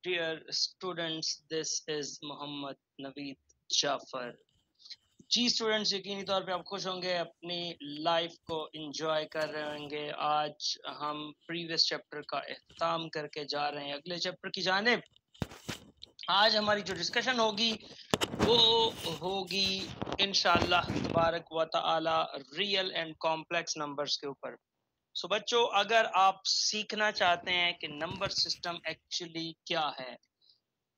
Dear students, this is Mohammad Naveed Jafar. जी students, यकीनी तौर पे आप खुश होंगे, अपनी लाइफ को एंजॉय कर रहे होंगे। आज हम प्रीवियस चैप्टर का इख्तिताम करके जा रहे हैं अगले चैप्टर की जानिब। आज हमारी जो डिस्कशन होगी वो होगी इंशाअल्लाह तबारक व तआला रियल एंड कॉम्प्लेक्स नंबर्स के ऊपर। सो बच्चों, अगर आप सीखना चाहते हैं कि नंबर सिस्टम एक्चुअली क्या है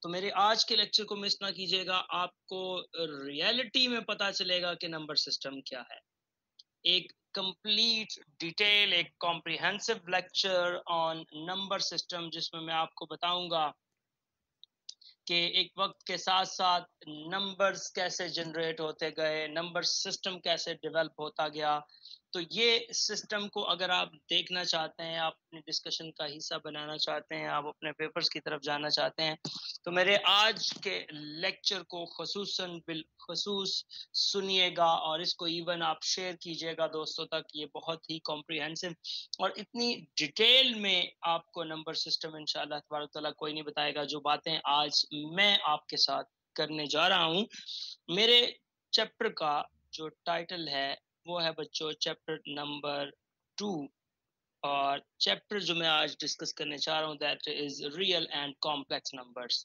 तो मेरे आज के लेक्चर को मिस ना कीजिएगा। आपको रियलिटी में पता चलेगा कि नंबर सिस्टम क्या है। एक कंप्लीट डिटेल, एक comprehensive lecture on number system, जिसमें मैं आपको बताऊंगा कि एक वक्त के साथ साथ नंबर्स कैसे जनरेट होते गए, नंबर सिस्टम कैसे डेवलप होता गया। तो ये सिस्टम को अगर आप देखना चाहते हैं, आप अपनी डिस्कशन का हिस्सा बनाना चाहते हैं, आप अपने पेपर्स की तरफ जाना चाहते हैं, तो मेरे आज के लेक्चर को खसूसन बिलखसूस सुनिएगा और इसको इवन आप शेयर कीजिएगा दोस्तों तक। ये बहुत ही कॉम्प्रिहेंसिव और इतनी डिटेल में आपको नंबर सिस्टम इंशाअल्लाह तबारक तआला कोई नहीं बताएगा, जो बातें आज मैं आपके साथ करने जा रहा हूँ। मेरे चैप्टर का जो टाइटल है वो है बच्चों चैप्टर नंबर 2, और चैप्टर जो मैं आज डिस्कस करने चाह रहा हूँ that is real and complex numbers.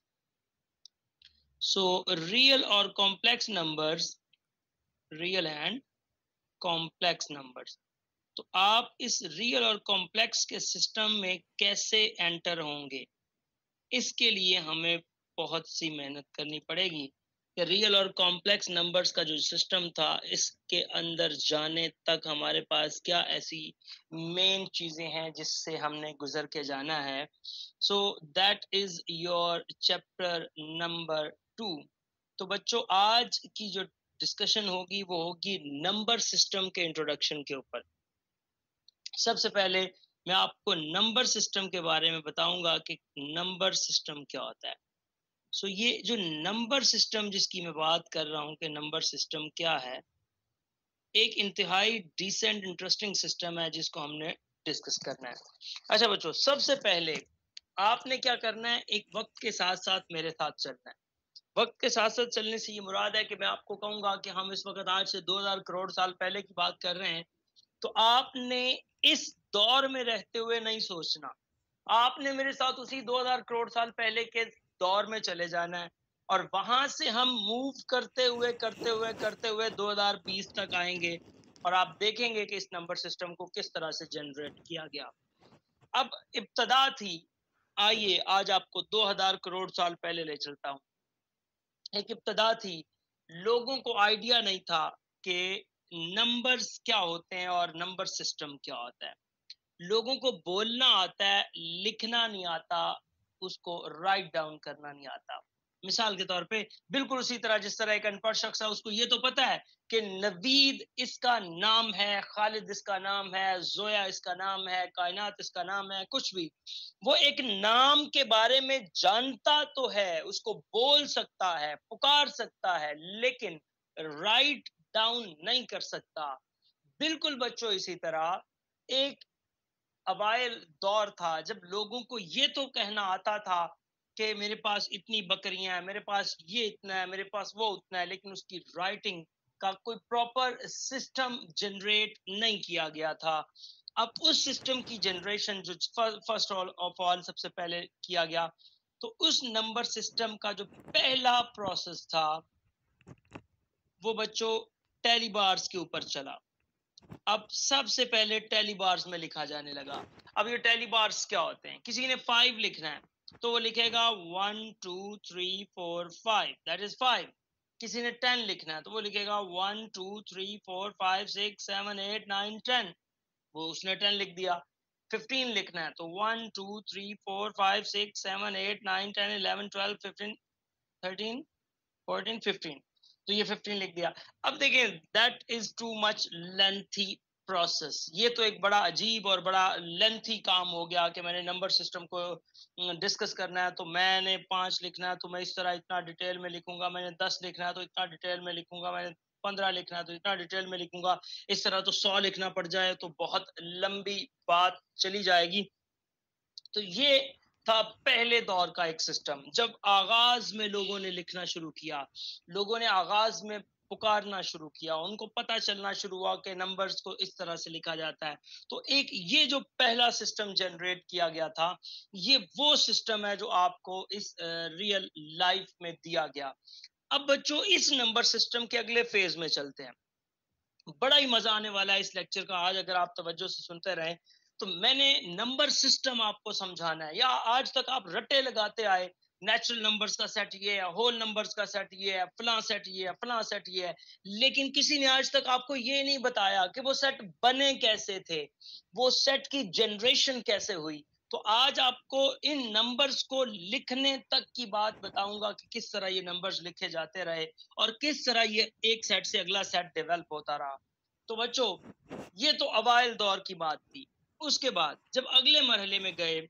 So real और complex numbers, real and complex numbers. तो आप इस रियल और कॉम्प्लेक्स के सिस्टम में कैसे एंटर होंगे, इसके लिए हमें बहुत सी मेहनत करनी पड़ेगी कि रियल और कॉम्प्लेक्स नंबर्स का जो सिस्टम था, इसके अंदर जाने तक हमारे पास क्या ऐसी मेन चीज़ें हैं जिससे हमने गुजर के जाना है। So that is your chapter number 2। तो बच्चों, आज की जो डिस्कशन होगी वो होगी नंबर सिस्टम के इंट्रोडक्शन के ऊपर। सबसे पहले मैं आपको नंबर सिस्टम के बारे में बताऊंगा कि नंबर सिस्टम क्या होता है। सो ये जो नंबर सिस्टम जिसकी मैं बात कर रहा हूँ कि नंबर सिस्टम क्या है, एक इंतहाई डिसेंट इंटरेस्टिंग सिस्टम है जिसको हमने डिस्कस करना है। अच्छा बच्चों, सबसे पहले आपने क्या करना है, एक वक्त के साथ साथ मेरे साथ चलना है। वक्त के साथ साथ चलने से ये मुराद है कि मैं आपको कहूंगा कि हम इस वक्त आज से 2000 करोड़ साल पहले की बात कर रहे हैं, तो आपने इस दौर में रहते हुए नहीं सोचना। आपने मेरे साथ उसी 2000 करोड़ साल पहले के दौर में चले जाना है और वहां से हम मूव करते हुए 2020 तक आएंगे और आप देखेंगे कि इस नंबर सिस्टम को किस तरह से जनरेट किया गया। अब इब्तदा थी, आइए आज आपको 2000 करोड़ साल पहले ले चलता हूँ। एक इब्तदा थी, लोगों को आइडिया नहीं था कि नंबर्स क्या होते हैं और नंबर सिस्टम क्या होता है। लोगों को बोलना आता है, लिखना नहीं आता, उसको राइट डाउन करना नहीं आता। मिसाल के तौर पे बिल्कुल उसी तरह जिस तरह एक अनपढ़ शख्स है, उसको ये तो पता है कि नवीद इसका नाम है, खालिद इसका नाम है, जोया इसका नाम है, कायनात इसका नाम है, कुछ भी वो एक नाम के बारे में जानता तो है, उसको बोल सकता है, पुकार सकता है, लेकिन राइट डाउन नहीं कर सकता। बिल्कुल बच्चों इसी तरह एक अवाइल दौर था जब लोगों को ये तो कहना आता था कि मेरे पास इतनी बकरियां हैं, मेरे पास ये इतना है, मेरे पास वो उतना है, लेकिन उसकी राइटिंग का कोई प्रॉपर सिस्टम जनरेट नहीं किया गया था। अब उस सिस्टम की जनरेशन जो फर्स्ट ऑफ ऑल सबसे पहले किया गया, तो उस नंबर सिस्टम का जो पहला प्रोसेस था वो बच्चों टेलीबार्स के ऊपर चला। अब सबसे पहले टेलीबार्स में लिखा जाने लगा। अब ये टेलीबार्स क्या होते हैं, किसी ने 5 लिखना है तो वो लिखेगा 1 2 3 4 5, दैट इज 5। किसी ने 10 लिखना है तो वो लिखेगा 1 2 3 4 5 6 7 8 9 10, वो उसने 10 लिख दिया। 15 लिखना है तो 1 2 3 4 5 6 7 8 9 10 11 12 15 13 14 15, तो ये 15 लिख दिया। अब देखिए that is too much lengthy process. ये तो एक बड़ा अजीब और बड़ा लेंथी काम हो गया कि मैंने नंबर सिस्टम को डिस्कस करना है तो मैंने 5 लिखना है तो मैं इस तरह इतना डिटेल में लिखूंगा, मैंने 10 लिखना है तो इतना डिटेल में लिखूंगा, मैंने 15 लिखना है तो इतना डिटेल में लिखूंगा, इस तरह तो 100 लिखना पड़ जाए तो बहुत लंबी बात चली जाएगी। तो ये था पहले दौर का एक सिस्टम। जब आगाज में लोगों ने लिखना शुरू किया, लोगों ने आगाज में पुकारना शुरू किया, उनको पता चलना शुरू हुआ कि नंबर्स को इस तरह से लिखा जाता है। तो एक ये जो पहला सिस्टम जनरेट किया गया था, ये वो सिस्टम है जो आपको इस रियल लाइफ में दिया गया। अब बच्चों, इस नंबर सिस्टम के अगले फेज में चलते हैं। बड़ा ही मजा आने वाला है इस लेक्चर का आज, अगर आप तवज्जो से सुनते रहें। तो मैंने नंबर सिस्टम आपको समझाना है, या आज तक आप रटे लगाते आए, नेचुरल नंबर्स का सेट ये है, होल नंबर्स का सेट ये है, फला सेट ये है, फला सेट ये है, लेकिन किसी ने आज तक आपको ये नहीं बताया कि वो सेट बने कैसे थे, वो सेट की जनरेशन कैसे हुई। तो आज आपको इन नंबर्स को लिखने तक की बात बताऊंगा कि किस तरह ये नंबर्स लिखे जाते रहे और किस तरह ये एक सेट से अगला सेट डेवलप होता रहा। तो बच्चों, ये तो अवाइल दौर की बात थी। उसके बाद जब अगले मरहले में गए,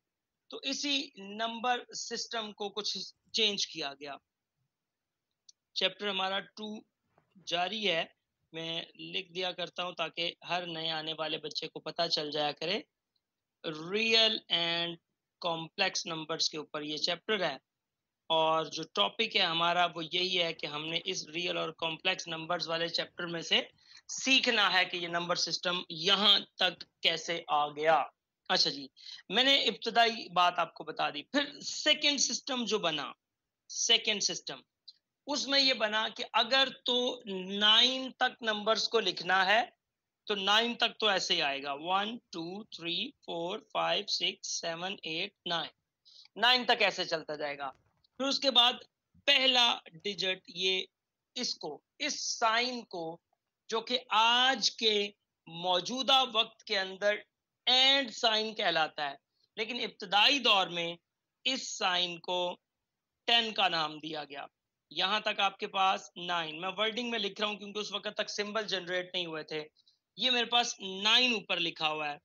तो इसी नंबर सिस्टम को कुछ चेंज किया गया। चैप्टर हमारा 2 जारी है, मैं लिख दिया करता हूं ताकि हर नए आने वाले बच्चे को पता चल जाया करे। रियल एंड कॉम्प्लेक्स नंबर्स के ऊपर ये चैप्टर है, और जो टॉपिक है हमारा वो यही है कि हमने इस रियल और कॉम्प्लेक्स नंबर्स वाले चैप्टर में से सीखना है कि ये नंबर सिस्टम यहाँ तक कैसे आ गया। अच्छा जी, मैंने इब्तदाई बात आपको बता दी। फिर सेकंड सिस्टम जो बना, सेकंड सिस्टम, उसमें ये बना कि अगर तो 9 तक नंबर्स को लिखना है तो 9 तक तो ऐसे ही आएगा, 1 2 3 4 5 6 7 8 9, 9 तक ऐसे चलता जाएगा। फिर उसके बाद पहला डिजिट, ये इसको, इस साइन को, जो कि आज के मौजूदा वक्त के अंदर एंड साइन कहलाता है, लेकिन इब्तदाई दौर में इस साइन को 10 का नाम दिया गया। यहां तक आपके पास 9, मैं वर्डिंग में लिख रहा हूं क्योंकि उस वक्त तक सिंबल जनरेट नहीं हुए थे। ये मेरे पास 9 ऊपर लिखा हुआ है,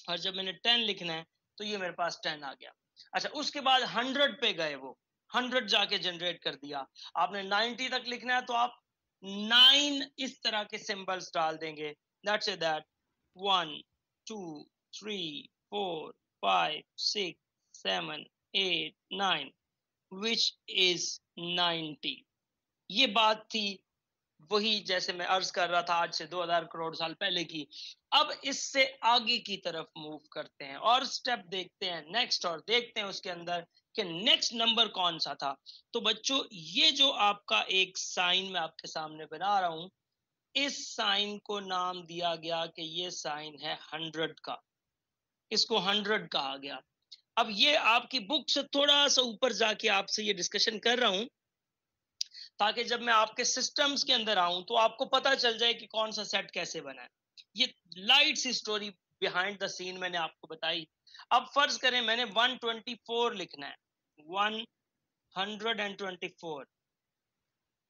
और जब मैंने 10 लिखना है तो ये मेरे पास 10 आ गया। अच्छा, उसके बाद 100 पे गए, वो 100 जाके जनरेट कर दिया। आपने 90 तक लिखना है तो आप 9 इस तरह के सिंबल्स डाल देंगे, that's it, that 1 2 3 4 5 6 7 8 9, which is 90। ये बात थी वही, जैसे मैं अर्ज कर रहा था, आज से 2000 करोड़ साल पहले की। अब इससे आगे की तरफ मूव करते हैं और स्टेप देखते हैं नेक्स्ट, और देखते हैं उसके अंदर कि नेक्स्ट नंबर कौन सा था। तो बच्चों, ये जो आपका एक साइन मैं आपके सामने बना रहा हूं, इस साइन को नाम दिया गया कि ये साइन है 100 का, इसको 100 कहा गया। अब ये आपकी बुक से थोड़ा सा ऊपर जाके आपसे ये डिस्कशन कर रहा हूं, ताकि जब मैं आपके सिस्टम्स के अंदर आऊं तो आपको पता चल जाए कि कौन सा सेट कैसे बना है। ये लाइट सी स्टोरी बिहाइंड द सीन मैंने आपको बताई। अब फर्ज करें मैंने 124 लिखना है, 124,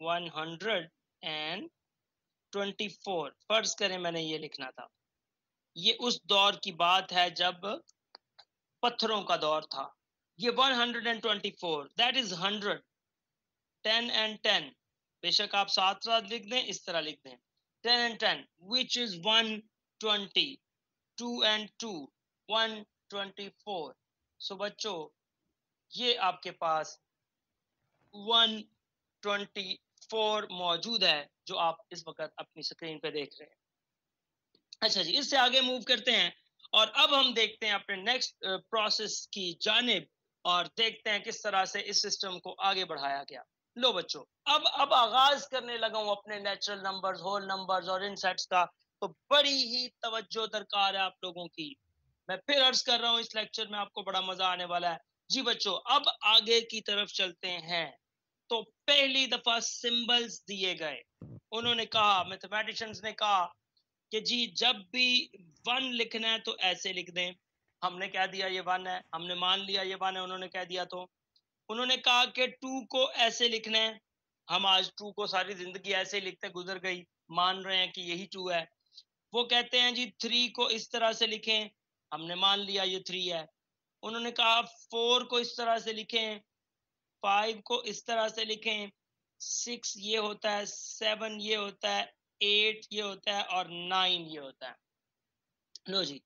124, फर्ज करें मैंने ये लिखना था। ये उस दौर की बात है जब पत्थरों का दौर था। ये 124, दैट इज 100, 10 and 10, बेशक आप साथ साथ लिख दें, इस तरह लिख दें, 10 and 10, which is 120, 2 and 2, 124। सो बच्चों, ये आपके पास 124 मौजूद है जो आप इस वक्त अपनी स्क्रीन पे देख रहे हैं। अच्छा जी, इससे आगे मूव करते हैं और अब हम देखते हैं अपने नेक्स्ट प्रोसेस की जानिब, और देखते हैं किस तरह से इस सिस्टम को आगे बढ़ाया गया। लो बच्चों, अब आगाज करने लगा हूं अपने नेचुरल नंबर्स, होल नंबर्स और इन सेट्स का। तो बड़ी ही तवज्जो दरकार है आप लोगों की। मैं फिर अर्ज कर रहा हूं, इस लेक्चर में आपको बड़ा मजा आने वाला है। जी बच्चों, अब आगे की तरफ चलते हैं। तो पहली दफा सिंबल्स दिए गए। उन्होंने कहा, मैथमेटिशियंस ने कहा कि जी जब भी 1 लिखना है तो ऐसे लिख दें। हमने कह दिया ये 1 है, हमने मान लिया ये 1 है, उन्होंने कह दिया। तो उन्होंने कहा कि 2 को ऐसे लिखना है। हम आज 2 को सारी जिंदगी ऐसे ही लिखते गुजर गई, मान रहे हैं कि यही 2 है। वो कहते हैं जी 3 को इस तरह से लिखें, हमने मान लिया ये 3 है। उन्होंने कहा 4 को इस तरह से लिखें, 5 को इस तरह से लिखें, 6 ये होता है, 7 ये होता है, 8 ये होता है और 9 ये होता है। लो जी,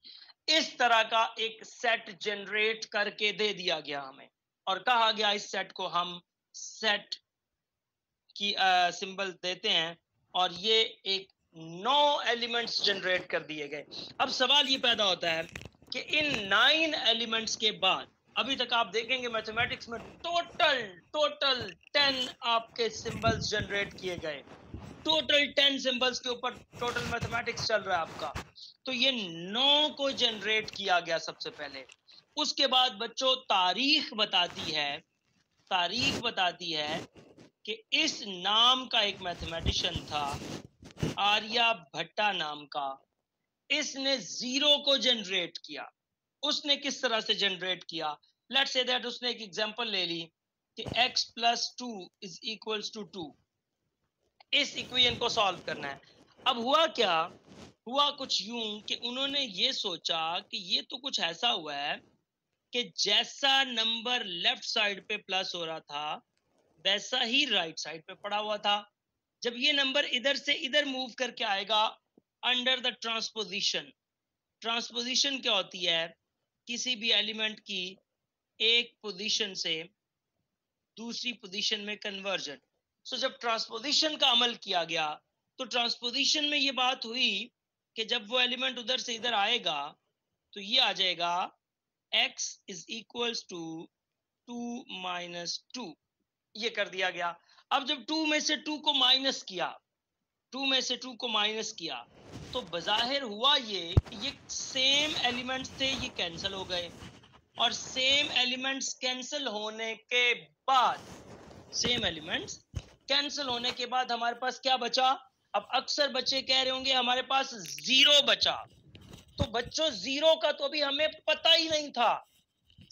इस तरह का एक सेट जनरेट करके दे दिया गया हमें और कहा गया इस सेट को हम सेट की सिंबल देते हैं और ये एक 9 एलिमेंट्स जनरेट कर दिए गए। अब सवाल ये पैदा होता है कि इन 9 एलिमेंट्स के बाद अभी तक आप देखेंगे मैथमेटिक्स में टोटल 10 आपके सिंबल्स जनरेट किए गए। टोटल 10 सिंबल्स के ऊपर टोटल मैथमेटिक्स चल रहा है आपका। तो ये 9 को जनरेट किया गया सबसे पहले। उसके बाद बच्चों तारीख बताती है कि इस नाम का एक मैथमेटिशियन था आर्यभट्टा नाम का। इसने 0 को जनरेट किया। उसने किस तरह से जनरेट किया? लेट्स से दैट उसने एक एग्जांपल ले ली कि x + 2 = 2। इस इक्वेशन को सॉल्व करना है। अब हुआ क्या? हुआ कुछ यूं कि उन्होंने ये सोचा कि ये तो कुछ ऐसा हुआ है कि जैसा नंबर लेफ्ट साइड पे प्लस हो रहा था वैसा ही राइट साइड पे पड़ा हुआ था। जब ये नंबर इधर से इधर मूव करके आएगा अंडर द ट्रांसपोजिशन। ट्रांसपोजिशन क्या होती है? किसी भी एलिमेंट की एक पोजीशन से दूसरी पोजीशन में कन्वर्जन। सो जब ट्रांसपोजिशन का अमल किया गया तो ट्रांसपोजिशन में ये बात हुई कि जब वो एलिमेंट उधर से इधर आएगा तो ये आ जाएगा x = 2 - 2। ये कर दिया गया। अब जब 2 में से 2 को माइनस किया तो बज़ाहिर हुआ ये सेम एलिमेंट्स थे, ये कैंसिल हो गए और सेम एलिमेंट्स कैंसिल होने के बाद हमारे पास क्या बचा? अब अक्सर बच्चे कह रहे होंगे हमारे पास 0 बचा। तो बच्चों 0 का तो अभी हमें पता ही नहीं था।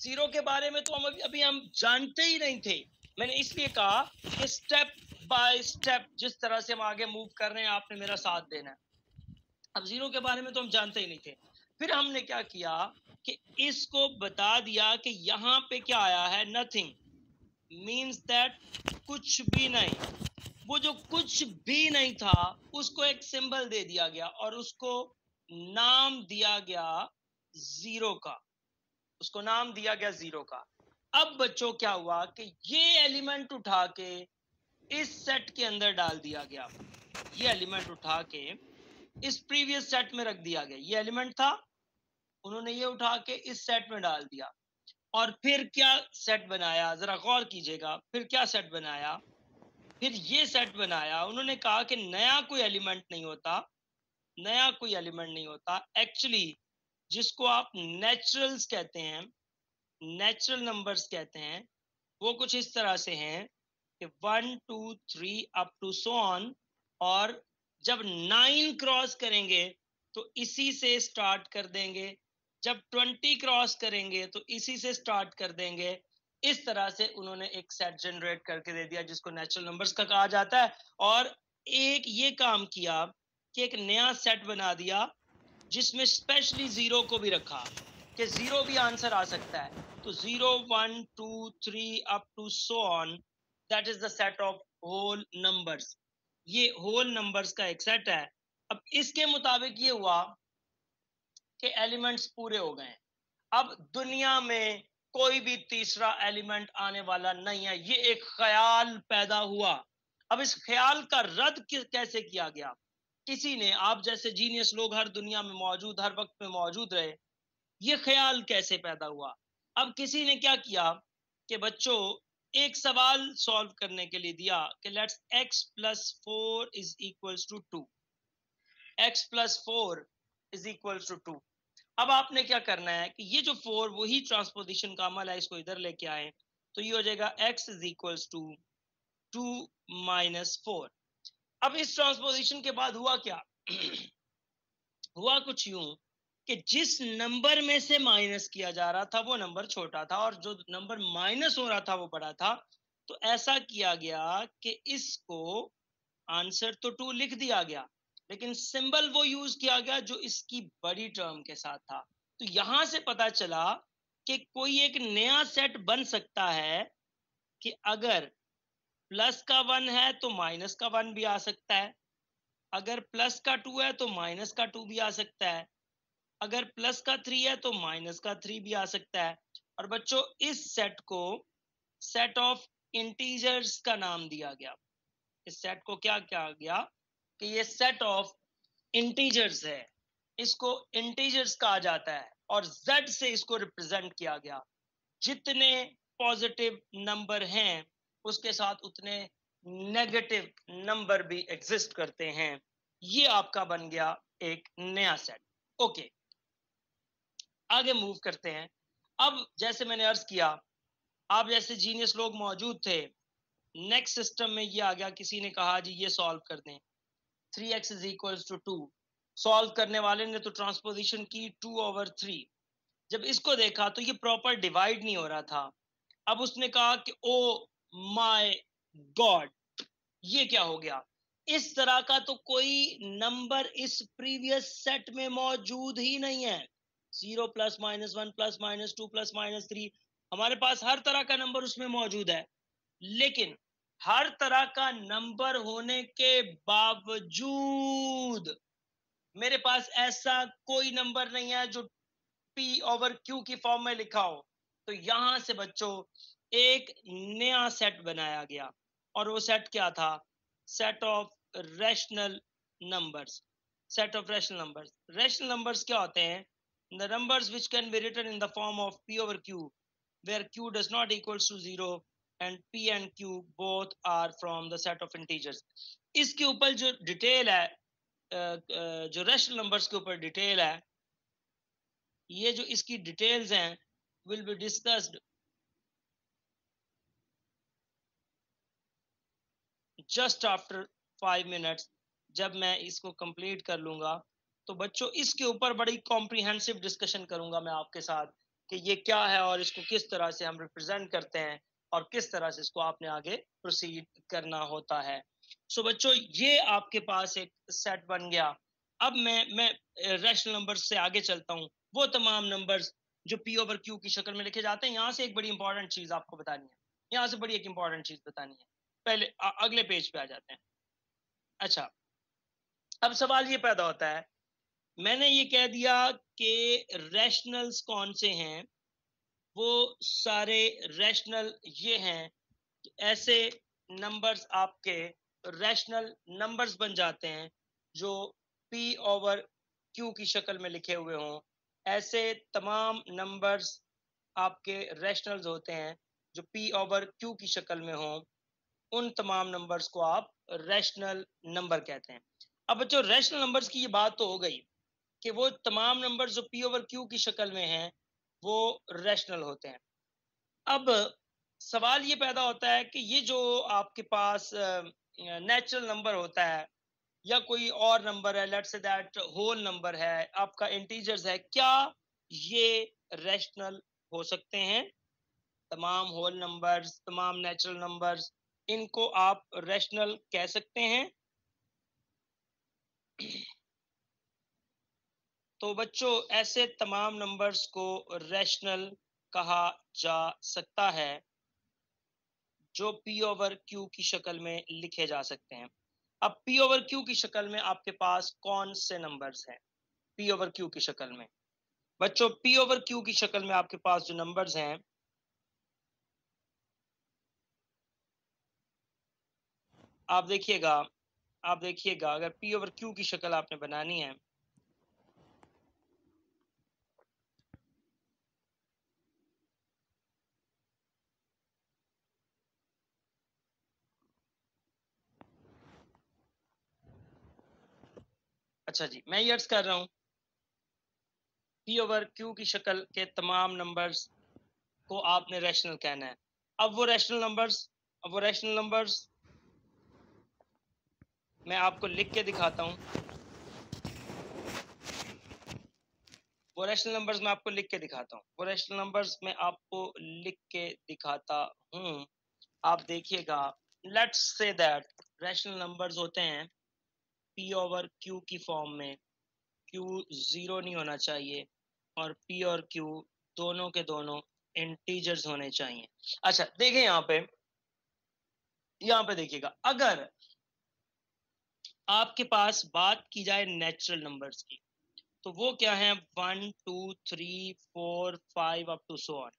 0 के बारे में तो अभी हम जानते ही नहीं थे। मैंने इसलिए कहा कि स्टेप बाय स्टेप जिस तरह से हम आगे मूव कर रहे हैं आपने मेरा साथ देना है। अब 0 के बारे में तो हम जानते ही नहीं थे। फिर हमने क्या किया कि इसको बता दिया कि यहाँ पे क्या आया है, नथिंग मीन्स दैट कुछ भी नहीं। वो जो कुछ भी नहीं था उसको एक सिंबल दे दिया गया और उसको नाम दिया गया 0 का। अब बच्चों क्या हुआ कि ये एलिमेंट उठा के इस सेट के अंदर डाल दिया गया। ये एलिमेंट उठा के इस प्रीवियस सेट में रख दिया गया। ये एलिमेंट था, उन्होंने ये उठा के इस सेट में डाल दिया और फिर क्या सेट बनाया, जरा गौर कीजिएगा। फिर क्या सेट बनाया? फिर ये सेट बनाया। उन्होंने कहा कि नया कोई एलिमेंट नहीं होता। एक्चुअली जिसको आप नेचुरल्स कहते हैं, नेचुरल नंबर्स कहते हैं, वो कुछ इस तरह से हैं कि 1 2 3 अप टू सो ऑन। और जब 9 क्रॉस करेंगे तो इसी से स्टार्ट कर देंगे, जब 20 क्रॉस करेंगे तो इसी से स्टार्ट कर देंगे। इस तरह से उन्होंने एक सेट जनरेट करके दे दिया जिसको नेचुरल नंबर्स का कहा जाता है। और एक ये काम किया कि एक नया सेट बना दिया जिसमें स्पेशली 0 को भी रखा कि 0 भी आंसर आ सकता है। तो 0 1 2 3 up to so on, that is the set of whole numbers. ये होल नंबर्स का एक सेट है। अब इसके मुताबिक ये हुआ कि एलिमेंट्स पूरे हो गए। अब दुनिया में कोई भी तीसरा एलिमेंट आने वाला नहीं है। ये एक ख्याल पैदा हुआ। अब इस ख्याल का रद्द कैसे किया गया? किसी ने, आप जैसे जीनियस लोग हर दुनिया में मौजूद, हर वक्त में मौजूद रहे। ये ख्याल कैसे पैदा हुआ? अब किसी ने क्या किया कि बच्चों एक सवाल सॉल्व करने के लिए दिया कि लेट्स x + 4 = 2। x + 4 = 2। अब आपने क्या करना है कि ये जो 4 वही ट्रांसपोजिशन का अमल है, इसको इधर लेके आए तो ये हो जाएगा x = 2 - 4। अब इस ट्रांसपोजिशन के बाद हुआ क्या? हुआ कुछ यूं कि जिस नंबर में से माइनस किया जा रहा था वो नंबर छोटा था और जो नंबर माइनस हो रहा था वो बड़ा था। तो ऐसा किया गया कि इसको आंसर तो 2 लिख दिया गया लेकिन सिंबल वो यूज किया गया जो इसकी बड़ी टर्म के साथ था। तो यहां से पता चला कि कोई एक नया सेट बन सकता है कि अगर प्लस का 1 है तो माइनस का 1 भी आ सकता है, अगर प्लस का 2 है तो माइनस का 2 भी आ सकता है। अगर प्लस का 3 है तो माइनस का 3 भी आ सकता है। और बच्चों इस सेट को सेट ऑफ इंटीजर्स का नाम दिया गया। इस सेट को क्या कहा गया कि ये सेट ऑफ इंटीजर्स है, इसको इंटीजर्स कहा जाता है और z से इसको रिप्रेजेंट किया गया। जितने पॉजिटिव नंबर हैं उसके साथ उतने नेगेटिव नंबर भी एग्जिस्ट करते हैं। ये आपका बन गया एक नया सेट। ओके, आगे मूव करते हैं। अब जैसे मैंने अर्ज किया, आप जैसे जीनियस लोग मौजूद थे, नेक्स्ट सिस्टम में ये आ गया, किसी ने कहा जी ये सॉल्व कर दें, 3x is equal to 2। Solve करने वाले ने तो ट्रांसपोजिशन की 2/3। जब इसको देखा तो ये प्रॉपर डिवाइड नहीं हो रहा था। अब उसने कहा कि ओ माय गॉड, ये क्या हो गया। इस तरह का तो कोई नंबर इस प्रीवियस सेट में मौजूद ही नहीं है। 0 plus minus 1 plus minus 2 plus minus 3, हमारे पास हर तरह का नंबर उसमें मौजूद है। लेकिन हर तरह का नंबर होने के बावजूद मेरे पास ऐसा कोई नंबर नहीं है जो P/Q की फॉर्म में लिखा हो। तो यहां से बच्चों एक नया सेट बनाया गया और वो सेट क्या था? Set of rational numbers. Set of rational numbers. Rational numbers क्या होते हैं? The numbers which can be written in the form of P/Q where Q does not equals to 0 and P and Q both are from the set of integers। इसके ऊपर जो detail है, जो rational numbers के ऊपर detail है, ये जो इसकी डिटेल्स हैं will be discussed just after 5 minutes. जब मैं इसको कंप्लीट कर लूंगा तो बच्चों इसके ऊपर बड़ी कॉम्प्रिहेंसिव डिस्कशन करूंगा मैं आपके साथ कि ये क्या है और इसको किस तरह से हम रिप्रेजेंट करते हैं और किस तरह से इसको आपने आगे प्रोसीड करना होता है। सो बच्चों ये आपके पास एक सेट बन गया। अब मैं रैशनल नंबर्स से आगे चलता हूँ। वो तमाम नंबर्स जो P/Q की शक्ल में लिखे जाते हैं। यहाँ से एक बड़ी इंपॉर्टेंट चीज आपको बतानी है, यहाँ से बड़ी एक इंपॉर्टेंट चीज बतानी है। पहले अगले पेज पे आ जाते हैं। अच्छा, अब सवाल ये पैदा होता है, मैंने ये कह दिया कि रैशनल्स कौन से हैं। वो सारे रैशनल ये हैं कि ऐसे नंबर्स आपके रैशनल नंबर्स बन जाते हैं जो P/Q की शक्ल में लिखे हुए हों। ऐसे तमाम नंबर्स आपके रैशनल्स होते हैं जो P/Q की शक्ल में हों। उन तमाम नंबर्स को आप रैशनल नंबर कहते हैं। अब बच्चों रैशनल नंबर्स की ये बात तो हो गई कि वो तमाम नंबर्स जो P/Q की शक्ल में हैं वो रैशनल होते हैं। अब सवाल ये पैदा होता है कि ये जो आपके पास नेचुरल नंबर होता है या कोई और नंबर है, let's say that whole number है, आपका इंटीजर्स है, क्या ये रैशनल हो सकते हैं? तमाम होल नंबर्स, तमाम नेचुरल नंबर्स, इनको आप रैशनल कह सकते हैं? तो बच्चों ऐसे तमाम नंबर्स को रैशनल कहा जा सकता है जो P/Q की शक्ल में लिखे जा सकते हैं। अब P/Q की शक्ल में आपके पास कौन से नंबर्स हैं? P/Q की शक्ल में बच्चों P/Q की शक्ल में आपके पास जो नंबर्स हैं, आप देखिएगा अगर P/Q की शक्ल आपने बनानी है अच्छा जी, मैं ये अर्ज कर रहा हूँ P/Q की शक्ल के तमाम नंबर्स को आपने रैशनल कहना है। अब वो रैशनल नंबर्स मैं आपको लिख के दिखाता हूँ। वो रैशनल नंबर्स मैं आपको लिख के दिखाता हूँ। आप देखिएगा, let's say that rational numbers होते हैं P/Q की फॉर्म में। Q 0 नहीं होना चाहिए और P और Q दोनों के दोनों इंटीजर्स होने चाहिए। अच्छा देखिए यहाँ पे देखिएगा, अगर आपके पास बात की जाए नेचुरल नंबर्स की, तो वो क्या है, 1 2 3 4 5 अप टू सो ऑन।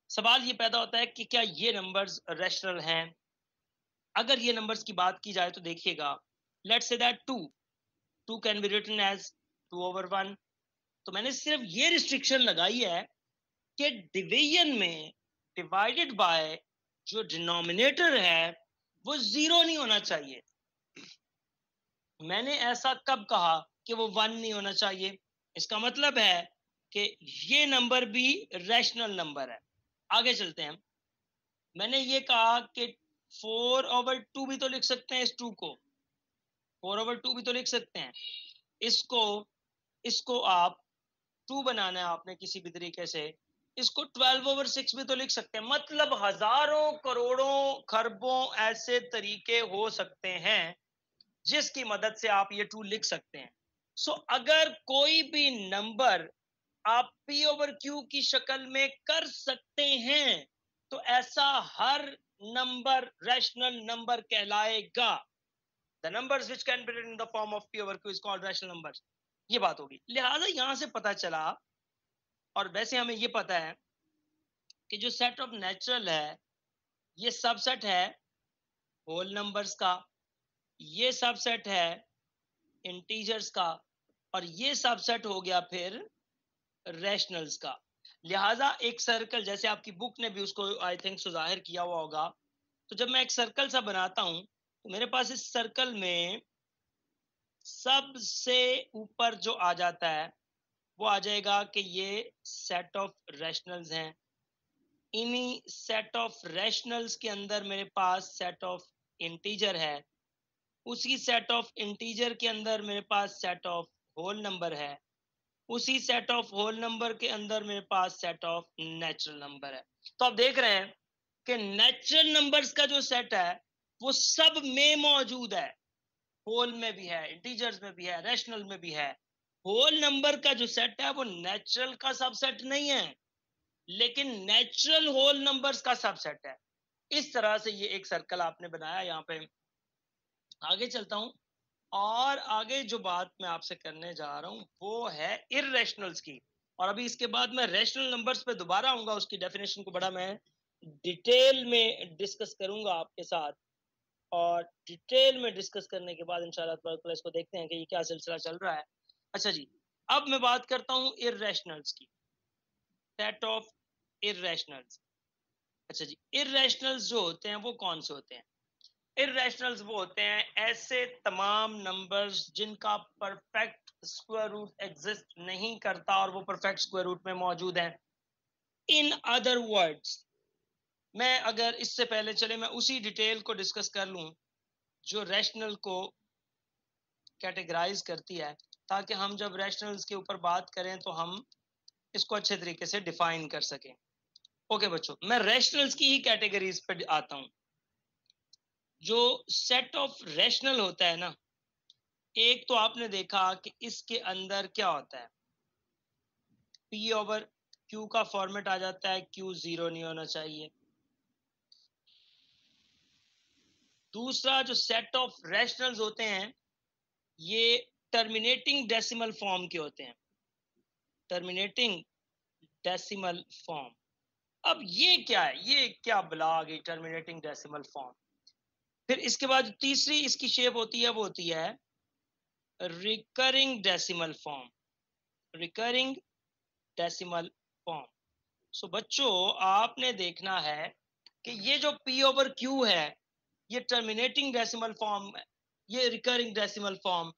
सवाल ये पैदा होता है कि क्या ये नंबर्स रैशनल हैं। अगर ये नंबर्स की बात की जाए तो देखिएगा, let's say that 2 can be written as 2/1। तो मैंने सिर्फ ये रिस्ट्रिक्शन लगाई है कि डिवीजन में डिवाइडेड बाय जो डिनोमिनेटर है वो 0 नहीं होना चाहिए। मैंने ऐसा कब कहा कि वो 1 नहीं होना चाहिए? इसका मतलब है कि ये नंबर भी रैशनल नंबर है। आगे चलते हैं। मैंने ये कहा कि 4/2 भी तो लिख सकते हैं इस 2 को, 4/2 भी तो लिख सकते हैं इसको। इसको आप 2 बनाना है आपने किसी भी तरीके से, इसको 12/6 भी तो लिख सकते हैं। मतलब हजारों करोड़ों खरबों ऐसे तरीके हो सकते हैं जिसकी मदद से आप ये 2 लिख सकते हैं। सो अगर कोई भी नंबर आप P/Q की शक्ल में कर सकते हैं तो ऐसा हर नंबर रैशनल नंबर कहलाएगा। The numbers which can be written in the form of P/Q is called rational numbers। ये बात होगी। लिहाजा यहां से पता चला, और वैसे हमें ये पता है कि जो सेट ऑफ नेचुरल है ये सबसेट है होल नंबर्स का, ये सबसेट है इंटीजर्स का, और ये सबसेट हो गया फिर रैशनल्स का। लिहाजा एक सर्कल, जैसे आपकी बुक ने भी उसको आई थिंक सो जाहिर किया हुआ होगा, तो जब मैं एक सर्कल सा बनाता हूं तो मेरे पास इस सर्कल में सबसे ऊपर जो आ जाता है वो आ जाएगा कि ये सेट ऑफ रैशनल्स हैं। इन्हीं सेट ऑफ रैशनल्स के अंदर मेरे पास सेट ऑफ इंटीजर है, उसी सेट ऑफ इंटीजर के अंदर मेरे पास सेट ऑफ होल नंबर है, उसी सेट ऑफ होल नंबर के अंदर मेरे पास सेट ऑफ नेचुरल नंबर है। तो आप देख रहे हैं कि नेचुरल नंबर्स का जो सेट है वो सब में मौजूद है, होल में भी है, इंटीजर्स में भी है, रैशनल में भी है। होल नंबर का जो सेट है वो नेचुरल का सबसेट नहीं है, लेकिन नेचुरल होल नंबर्स का सबसेट है। इस तरह से ये एक सर्कल आपने बनाया। यहाँ पे आगे चलता हूं, और आगे जो बात मैं आपसे करने जा रहा हूं वो है इररेशनल्स की। और अभी इसके बाद मैं रैशनल नंबर्स पे दोबारा आऊंगा, उसकी डेफिनेशन को बड़ा मैं डिटेल में डिस्कस करूंगा आपके साथ, और डिटेल में डिस्कस करने के बाद इंशाल्लाह ताला इसको देखते हैं कि ये क्या सिलसिला चल रहा है। अच्छा जी, अब मैं बात करता हूँ इररेशनल्स की, सेट ऑफ इररेशनल्स। अच्छा जी, इररेशनल्स जो होते हैं वो कौन से होते हैं? इररेशनल्स वो होते हैं ऐसे तमाम नंबर्स जिनका परफेक्ट स्क्वायर रूट एग्जिस्ट नहीं करता और वो परफेक्ट स्क्वायर रूट में मौजूद है। इन अदर वर्ड्स, मैं अगर इससे पहले चले मैं उसी डिटेल को डिस्कस कर लूं जो रैशनल को कैटेगराइज करती है, ताकि हम जब रैशनल्स के ऊपर बात करें तो हम इसको अच्छे तरीके से डिफाइन कर सकें। ओके बच्चों, मैं रैशनल्स की ही कैटेगरीज पे आता हूं। जो सेट ऑफ रैशनल होता है ना, एक तो आपने देखा कि इसके अंदर क्या होता है, P/Q का फॉर्मेट आ जाता है, Q 0 नहीं होना चाहिए। दूसरा, जो सेट ऑफ रैशनल्स होते हैं ये टर्मिनेटिंग डेसिमल फॉर्म के होते हैं, टर्मिनेटिंग डेसिमल फॉर्म। अब ये क्या है, ये क्या बला आ गई टर्मिनेटिंग डेसिमल फॉर्म। फिर इसके बाद तीसरी इसकी शेप होती है वो होती है recurring decimal form, recurring decimal form. So बच्चों आपने देखना है कि ये जो P/Q है ये टर्मिनेटिंग डेसिमल फॉर्म, ये रिकरिंग डेसिमल फॉर्म,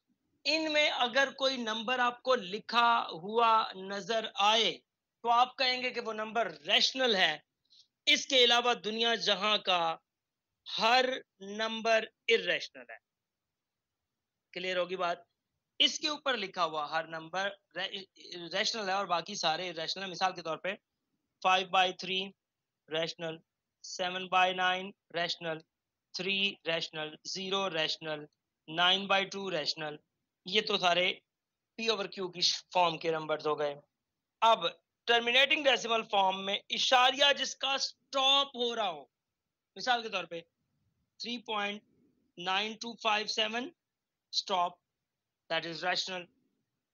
इनमें अगर कोई नंबर आपको लिखा हुआ नजर आए तो आप कहेंगे कि वो नंबर रैशनल है। इसके अलावा दुनिया जहां का हर नंबर इररेशनल है। क्लियर होगी बात? इसके ऊपर लिखा हुआ हर नंबर रैशनल है और बाकी सारे इररेशनल है। मिसाल के तौर पे 5/3 rational, 7/9 rational, 3 rational, 0 rational, 9/2 rational. ये तो सारे P/Q की फॉर्म के नंबर्स हो गए। अब टर्मिनेटिंग डेसिमल फॉर्म में इशारिया जिसका स्टॉप हो रहा हो, मिसाल के तौर पे 3.9257 stop, that is rational।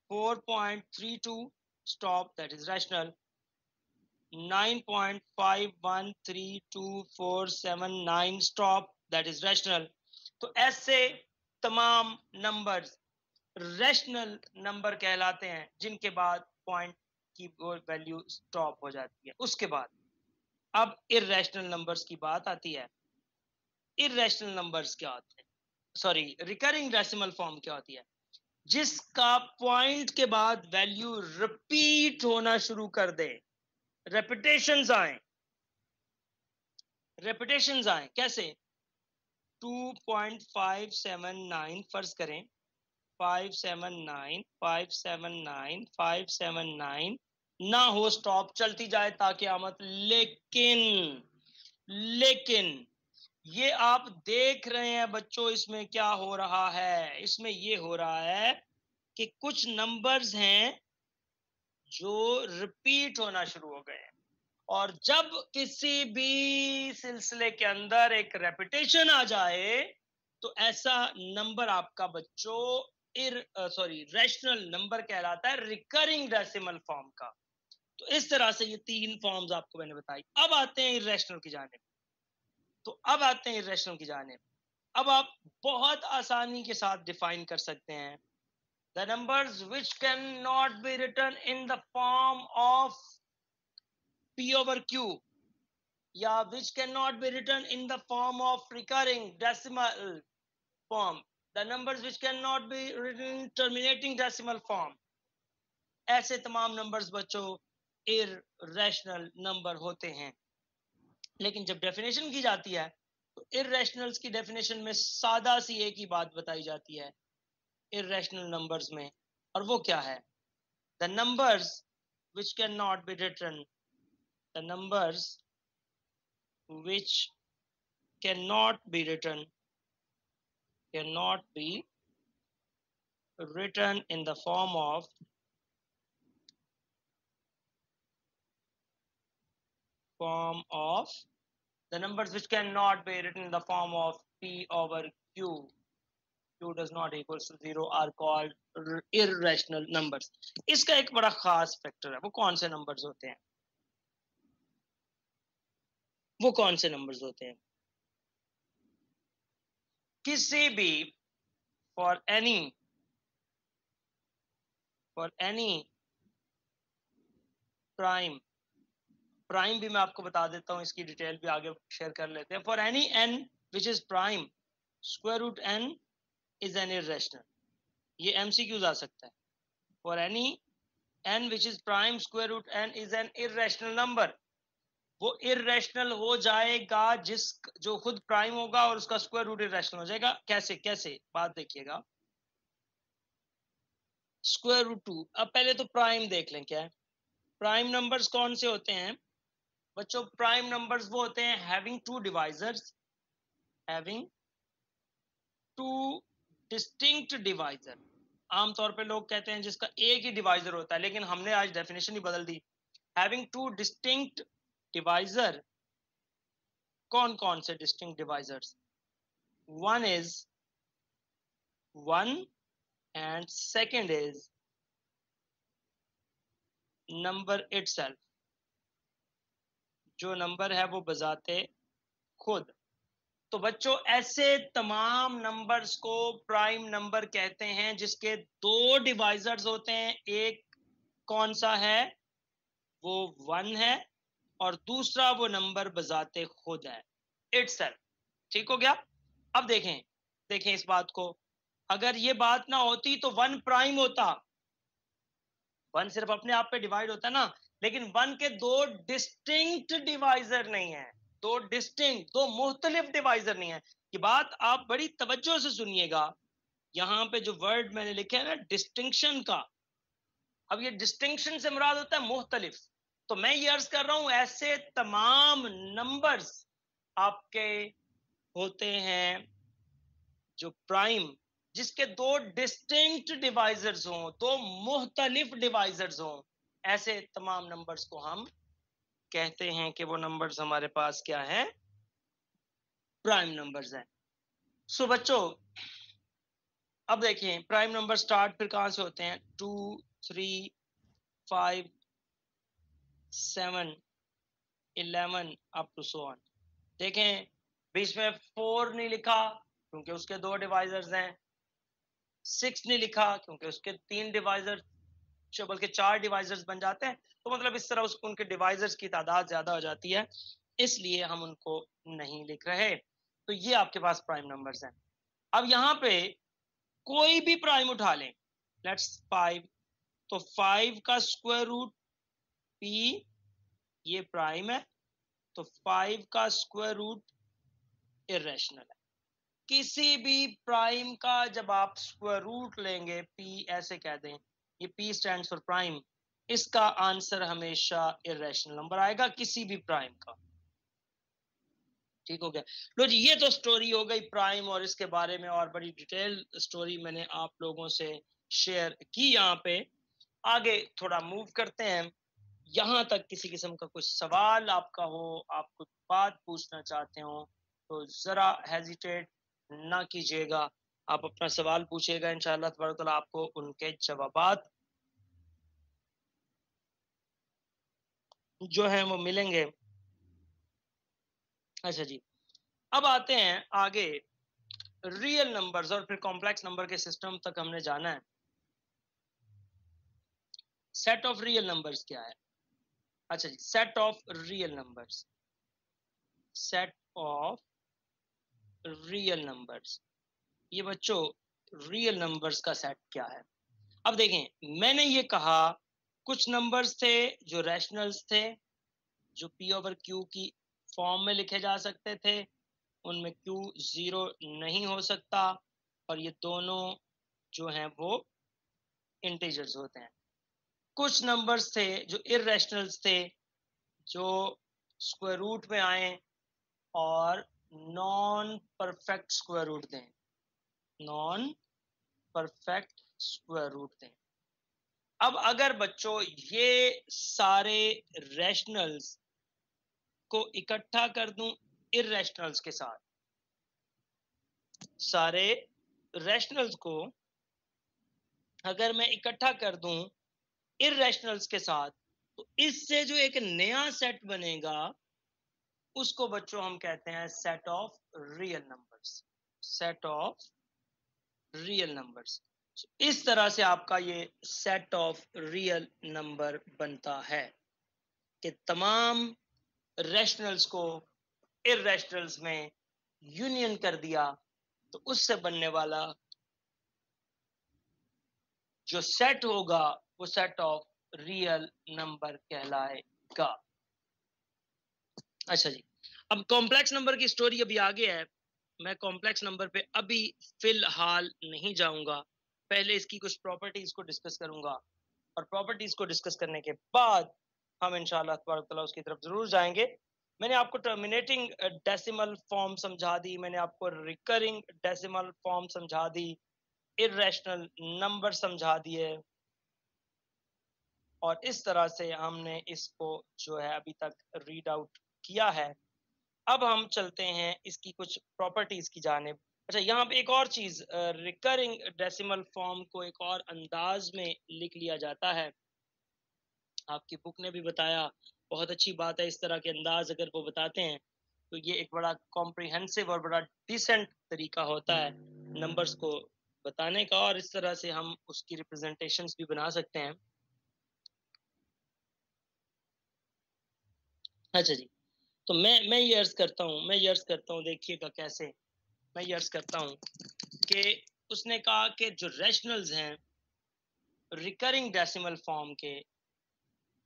4.32 stop, that is rational. 9.513247 stop, that is rational. तो ऐसे तमाम नंबर्स रैशनल नंबर कहलाते हैं जिनके बाद पॉइंट की वैल्यू स्टॉप हो जाती है। उसके बाद अब इररेशनल नंबर्स की बात आती है। इररेशनल नंबर्स क्या होते हैं, सॉरी रिकरिंग डेसिमल फॉर्म क्या होती है? जिसका पॉइंट के बाद वैल्यू रिपीट होना शुरू कर दे, रेपिटेशंस आए। कैसे? 2.579 फर्ज करें, 579 579 579 ना हो, स्टॉप चलती जाए ताकि आमद। लेकिन ये आप देख रहे हैं बच्चों, इसमें क्या हो रहा है? इसमें ये हो रहा है कि कुछ नंबर्स हैं जो रिपीट होना शुरू हो गए हैं, और जब किसी भी सिलसिले के अंदर एक रेपिटेशन आ जाए तो ऐसा नंबर आपका बच्चों रैशनल नंबर कहलाता है, रिकरिंग डेसिमल फॉर्म का। तो इस तरह से ये तीन फॉर्म्स आपको मैंने बताई। अब आते हैं इररेशनल की जानिब। अब आप बहुत आसानी के साथ डिफाइन कर सकते हैं the numbers which can not be written in the form of P over Q, या which cannot be written in the form of recurring decimal form, the numbers which cannot be written in terminating decimal form, ऐसे तमाम numbers बच्चों irrational number होते हैं। लेकिन जब definition की जाती है तो इररेशनल्स की डेफिनेशन में सादा सी एक ही बात बताई जाती है इररेशनल नंबर्स में, और वो क्या है? The numbers which cannot be written, the numbers which cannot be written in the form of the numbers which cannot be written in the form of P over Q does not equal to 0 are called irrational numbers. इसका एक बड़ा खास factor है। वो कौन से numbers होते हैं? किसी भी for any prime भी मैं आपको बता देता हूं, इसकी डिटेल भी आगे शेयर कर लेते हैं। For any n which is prime, square root n is an irrational. ये MCQs आ सकता है। For any n which is prime, square root n is an irrational number. वो इररेशनल हो जाएगा जो खुद प्राइम होगा और उसका स्क्वायर रूट इररेशनल हो जाएगा। कैसे बात देखिएगा। स्क्वायर रूट 2, अब पहले तो प्राइम देख लें क्या है। प्राइम नंबर्स कौन से होते हैं बच्चों? प्राइम नंबर्स वो होते हैं हैविंग टू डिस्टिंक्ट डिवाइजर। आमतौर पे लोग कहते हैं जिसका एक ही डिवाइजर होता है, लेकिन हमने आज डेफिनेशन ही बदल दी। हैविंग टू डिस्टिंक्ट डिवाइजर, कौन से distinct divisors? One is 1 and second is number itself, जो नंबर है वो बजाते खुद। तो बच्चों ऐसे तमाम नंबर्स को प्राइम नंबर कहते हैं जिसके दो डिवाइजर्स होते हैं। एक कौन सा है? वो 1 है, और दूसरा वो नंबर बजाते खुद है, itself। ठीक हो गया? अब देखें इस बात को। अगर ये बात ना होती तो 1 प्राइम होता। 1 सिर्फ अपने आप पे डिवाइड होता है ना, लेकिन 1 के दो डिस्टिंक्ट डिवाइजर नहीं है, दो मुख्तलिफ डिवाइजर नहीं है। ये बात आप बड़ी तवज्जो से सुनिएगा। यहाँ पे जो वर्ड मैंने लिखे है ना डिस्टिंक्शन का, अब ये डिस्टिंक्शन से मुराद होता है मुख्तलिफ। तो मैं ये अर्ज कर रहा हूं ऐसे तमाम नंबर्स आपके होते हैं जो प्राइम, जिसके दो डिस्टिंक्ट डिवाइजर्स हों, दो मुख्तलिफ डिवाइजर्स हों, ऐसे तमाम नंबर्स को हम कहते हैं कि वो नंबर्स हमारे पास क्या है? प्राइम नंबर्स हैं। सो बच्चों अब देखें प्राइम नंबर स्टार्ट फिर कहां से होते हैं, 2 3 5 7 11 अप टू सो ऑन। देखें बीच में 4 नहीं लिखा क्योंकि उसके 2 डिवाइजर्स हैं, 6 नहीं लिखा क्योंकि उसके 3 डिवाइजर बल्कि 4 डिवाइजर्स बन जाते हैं, तो मतलब इस तरह उनके डिवाइजर्स की तादाद ज्यादा हो जाती है, इसलिए हम उनको नहीं लिख रहे। तो ये आपके पास प्राइम नंबर्स हैं। अब यहाँ पे कोई भी प्राइम उठा लें, लेट्स 5, तो 5 का स्क्वायर रूट p ये प्राइम है, तो 5 का स्क्वायर रूट इरेशनल है। किसी भी प्राइम का जब आप स्क्वायर रूट लेंगे, p ऐसे कह दें, ये p स्टैंड्स फॉर प्राइम, इसका आंसर हमेशा इरेशनल नंबर आएगा किसी भी प्राइम का। ठीक हो गया। लो जी, ये तो स्टोरी हो गई प्राइम, और इसके बारे में और बड़ी डिटेल स्टोरी मैंने आप लोगों से शेयर की। यहाँ पे आगे थोड़ा मूव करते हैं। यहाँ तक किसी किस्म का कुछ सवाल आपका हो, आप कुछ बात पूछना चाहते हो, तो जरा हेजिटेट ना कीजिएगा, आप अपना सवाल पूछिएगा, इंशाअल्लाह तबारक तआला आपको उनके जवाबात जो हैं वो मिलेंगे। अच्छा जी, अब आते हैं आगे रियल नंबर्स और फिर कॉम्प्लेक्स नंबर के सिस्टम तक हमने जाना है। सेट ऑफ रियल नंबर्स क्या है? अच्छा जी, set of real numbers, set of real numbers, ये बच्चों रियल नंबर्स का सेट क्या है? अब देखें, मैंने ये कहा कुछ नंबर्स थे जो रैशनल्स थे, जो p ओवर q की फॉर्म में लिखे जा सकते थे, उनमें q 0 नहीं हो सकता, और ये दोनों जो हैं वो इंटीजर्स होते हैं। कुछ नंबर्स थे जो इररेशनल्स थे, जो स्क्वायर रूट में आए और नॉन परफेक्ट स्क्वायर रूट दें, नॉन परफेक्ट स्क्वायर रूट दें। अब अगर बच्चों ये सारे रैशनल्स को इकट्ठा कर दूं इररेशनल्स के साथ, सारे रैशनल्स को अगर मैं इकट्ठा कर दूं इररेशनल्स के साथ, तो इससे जो एक नया सेट बनेगा उसको बच्चों हम कहते हैं set of real numbers, set of real numbers. इस तरह से आपका ये सेट ऑफ रियल नंबर बनता है कि तमाम रैशनल्स को इररेशनल्स में यूनियन कर दिया, तो उससे बनने वाला जो सेट होगा वो सेट ऑफ रियल नंबर कहलाएगा। अच्छा जी, अब कॉम्प्लेक्स नंबर की स्टोरी अभी आगे है, मैं कॉम्प्लेक्स नंबर पे अभी फिलहाल नहीं जाऊंगा, पहले इसकी कुछ प्रॉपर्टीज को डिस्कस करूंगा, और प्रॉपर्टीज को डिस्कस करने के बाद हम इंशाअल्लाह तबारक तआला उसकी तरफ जरूर जाएंगे। मैंने आपको टर्मिनेटिंग डेसिमल फॉर्म समझा दी, मैंने आपको रिकरिंग डेसिमल फॉर्म समझा दी, इररेशनल नंबर समझा दिए, और इस तरह से हमने इसको जो है अभी तक रीड आउट किया है। अब हम चलते हैं इसकी कुछ प्रॉपर्टीज की जानिब। अच्छा, यहाँ पे एक और चीज, रिकरिंग डेसिमल फॉर्म को एक और अंदाज में लिख लिया जाता है, आपकी बुक ने भी बताया, बहुत अच्छी बात है, इस तरह के अंदाज अगर वो बताते हैं तो ये एक बड़ा कॉम्प्रिहेंसिव और बड़ा डिसेंट तरीका होता है नंबर्स को बताने का, और इस तरह से हम उसकी रिप्रेजेंटेशंस भी बना सकते हैं। अच्छा जी, तो मैं ये अर्ज करता हूँ, देखिएगा कैसे मैं ये अर्ज करता हूँ कि उसने कहा कि जो रैशनल्स हैं रिकरिंग डेसिमल फॉर्म के,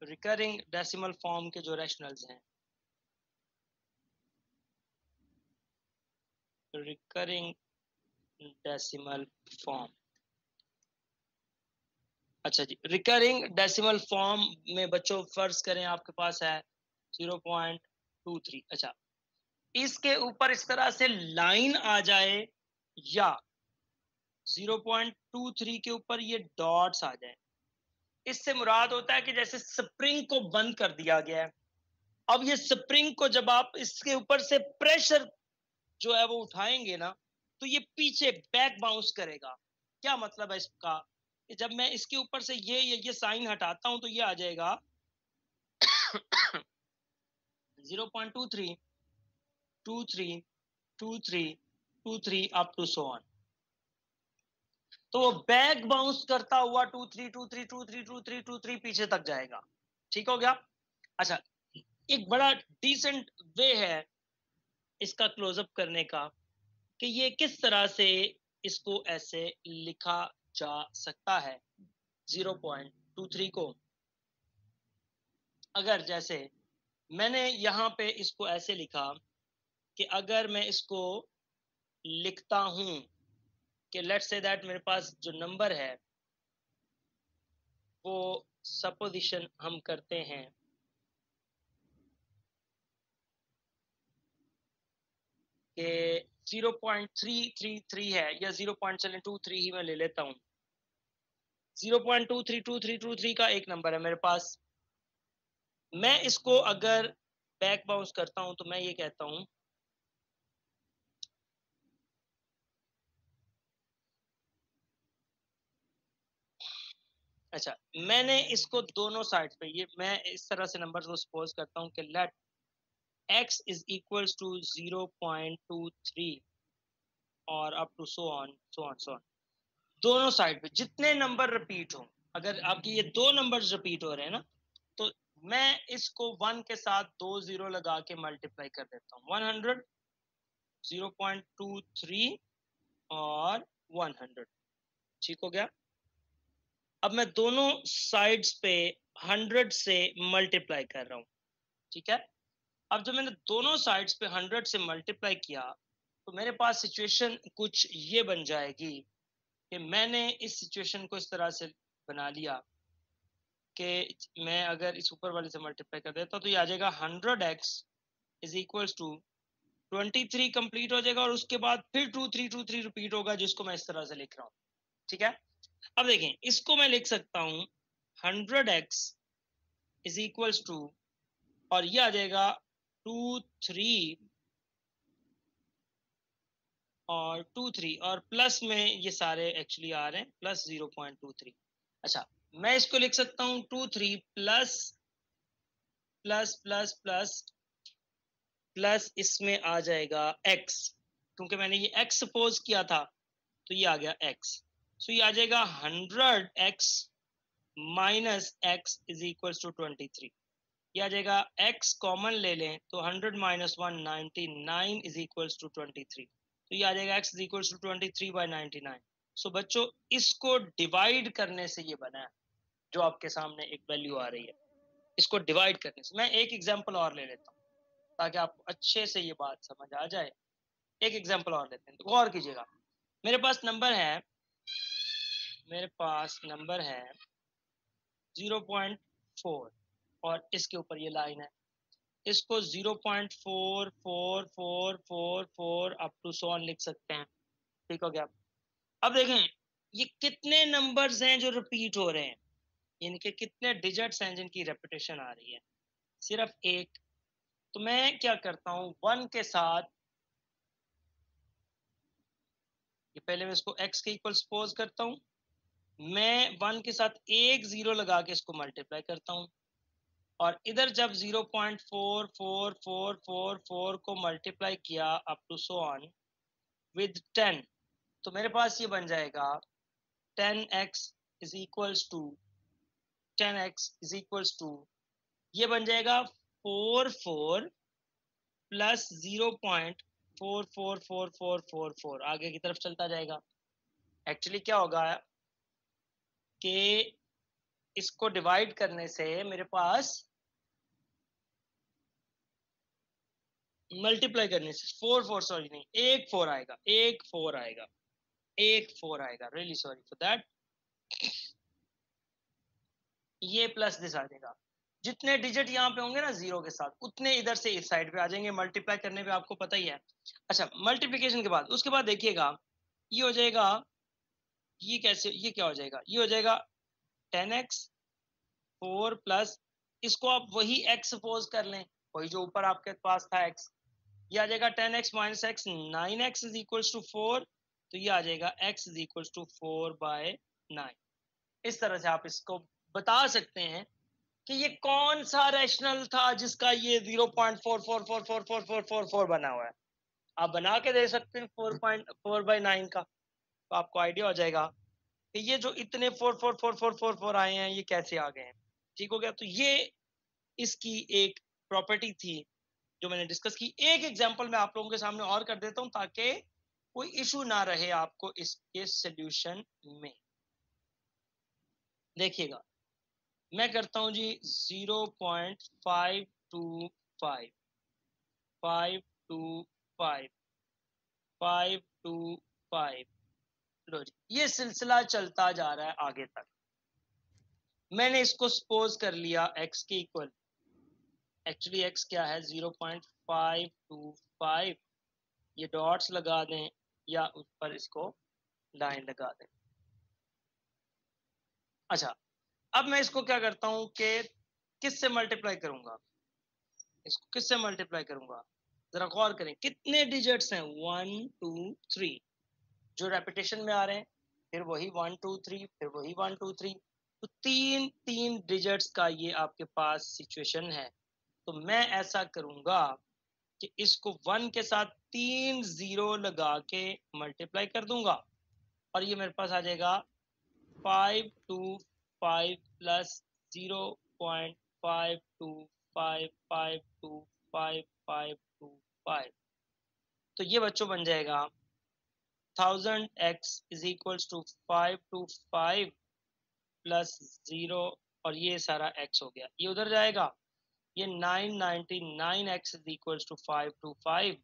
रिकरिंग डेसिमल फॉर्म के जो रैशनल्स हैं, रिकरिंग डेसिमल फॉर्म, अच्छा जी, रिकरिंग डेसिमल फॉर्म में बच्चों फर्ज करें आपके पास है 0.23, अच्छा, इसके ऊपर इस तरह से लाइन आ जाए या 0.23 के ऊपर ये डॉट्स आ जाए, इससे मुराद होता है कि जैसे स्प्रिंग को बंद कर दिया गया है। अब ये स्प्रिंग को जब आप इसके ऊपर से प्रेशर जो है वो उठाएंगे ना, तो ये पीछे बैक बाउंस करेगा, क्या मतलब है इसका कि जब मैं इसके ऊपर से ये साइन हटाता हूं तो ये आ जाएगा 0.23 23 23 23 अप टू सो ऑन। तो वो बैक बाउंस करता हुआ 23 23 23 23 23 पीछे तक जाएगा। ठीक हो गया। अच्छा, एक बड़ा डिसेंट वे है इसका क्लोजअप करने का कि ये किस तरह से इसको ऐसे लिखा जा सकता है 0.23 को। अगर जैसे मैंने यहां पे इसको ऐसे लिखा कि अगर मैं इसको लिखता हूं कि लेट्स से दैट मेरे पास जो नंबर है वो सपोजिशन हम करते हैं कि 0.333 है या 0.723 ही मैं ले लेता हूं। 0.232323 का एक नंबर है मेरे पास। मैं इसको अगर बैक बाउंस करता हूं तो मैं ये कहता हूं अच्छा, मैंने इसको दोनों साइड पे ये मैं इस तरह से नंबर को सपोज करता हूं कि let x is equals to 0.23 और up to so on so on so on. दोनों साइड पे जितने नंबर रिपीट हो, अगर आपकी ये दो नंबर्स रिपीट हो रहे हैं ना, तो मैं इसको 1 के साथ 2 0 लगा के मल्टीप्लाई कर देता हूँ। 100 0.23 और 100। ठीक हो गया। अब मैं दोनों साइड्स पे 100 से मल्टीप्लाई कर रहा हूँ। ठीक है। अब जब मैंने दोनों साइड्स पे 100 से मल्टीप्लाई किया तो मेरे पास सिचुएशन कुछ ये बन जाएगी कि मैंने इस सिचुएशन को इस तरह से बना लिया कि मैं अगर इस ऊपर वाले से मल्टीप्लाई कर देता तो ये आ जाएगा 100x is equals to 23 complete हो जाएगा और उसके बाद फिर 2323 रिपीट होगा, जिसको मैं इस तरह से लिख रहा हूँ। ठीक है। अब देखें, इसको मैं लिख सकता हूँ 100x इज इक्वल्स टू, और ये आ जाएगा 23 और 23 और प्लस में ये सारे एक्चुअली आ रहे हैं प्लस 0.23। अच्छा, मैं इसको लिख सकता हूँ 23 plus plus plus plus plus इसमें आ जाएगा x, क्योंकि मैंने ये x सपोज किया था तो ये आ गया x। सो ये आ जाएगा 100x minus x is equal to 23। ये आ जाएगा x कॉमन ले लें तो 100 माइनस 199 इज इक्वल टू 23। तो ये आ जाएगा x इज इक्वल टू 23/99। सो बच्चों, इसको डिवाइड करने से ये बना है जो आपके सामने एक वैल्यू आ रही है। इसको डिवाइड करने से मैं एक एग्जांपल और ले लेता हूँ ताकि आपको अच्छे से ये बात समझ आ जाए। एक एग्जांपल और लेते हैं, तो गौर कीजिएगा। मेरे पास नंबर है 0.4 और इसके ऊपर ये लाइन है। इसको 0.444444 अप टू सो ऑन लिख सकते हैं। ठीक हो गया। अब देखें ये कितने नंबर्स हैं जो रिपीट हो रहे हैं, इनके कितने डिजिट्स हैं जिनकी रेपिटेशन आ रही है, सिर्फ एक। तो मैं क्या करता हूँ 1 के साथ, ये पहले मैं इसको x के इक्वल सपोज करता हूँ, मैं 1 के साथ एक 0 लगा के इसको मल्टीप्लाई करता हूँ और इधर जब 0.444444 को मल्टीप्लाई किया up to so on with 10, तो मेरे पास ये बन जाएगा 10x is equals to 10x is equals to, ये बन जाएगा 44 प्लस 0.444444 आगे की तरफ चलता जाएगा। एक्चुअली क्या होगा कि इसको डिवाइड करने से मेरे पास मल्टीप्लाई करने से 4 सॉरी नहीं, एक 4 आएगा, एक 4 आएगा, एक 4 आएगा, रियली सॉरी फॉर दैट। ये प्लस दिस आ जाएगा। जितने डिजिट यहाँ पे होंगे ना 0 के साथ, उतने इधर से इस साइड पे आ जाएंगे। मल्टीप्लाई करने पे आपको पता ही है। अच्छा, मल्टीप्लिकेशन के बाद उसके बाद देखिएगा ये हो जाएगा, ये कैसे, ये क्या हो जाएगा, ये हो जाएगा 10x 4 प्लस, इसको आप वही x सपोज कर लें, वही जो ऊपर आपके पास था x। ये आ जाएगा 10x minus x 9x is equal to 4 तो ये आ जाएगा x इज इक्वल टू 4/9। इस तरह से आप इसको बता सकते हैं कि ये कौन सा रैशनल था जिसका ये 0.44444444 बना हुआ है। आप बना के दे सकते हैं 4/9 का, तो आपको आइडिया हो जाएगा कि ये जो इतने 444444 आए हैं ये कैसे आ गए हैं। ठीक हो गया। तो ये इसकी एक प्रॉपर्टी थी जो मैंने डिस्कस की। एक एग्जांपल मैं आप लोगों के सामने और कर देता हूं ताकि कोई इशू ना रहे आपको इसके सॉल्यूशन में। देखिएगा, मैं करता हूं जी 0.525 525 525। लो जी, ये सिलसिला चलता जा रहा है आगे तक। मैंने इसको सपोज कर लिया x के इक्वल। एक्चुअली x क्या है 0.525। ये डॉट्स लगा दें या उस पर इसको लाइन लगा दें। अच्छा, अब मैं इसको क्या करता हूं कि किससे मल्टीप्लाई करूंगा, इसको किससे मल्टीप्लाई करूंगा, जरा गौर करें कितने डिजिट्स हैं 1 2 3 जो रेपिटेशन में आ रहे हैं, फिर वही 1 2 3, फिर वही 1 2 3। तो तीन तीन डिजिट्स का ये आपके पास सिचुएशन है। तो मैं ऐसा करूंगा कि इसको 1 के साथ 3 0 लगा के मल्टीप्लाई कर दूंगा और ये मेरे पास आ जाएगा 525 प्लस 0.5255525। तो ये बच्चों बन जाएगा 1000x is equals to 525 plus 0 और ये सारा x हो गया, ये उधर जाएगा। ये 999x इज इक्वल्स टू 525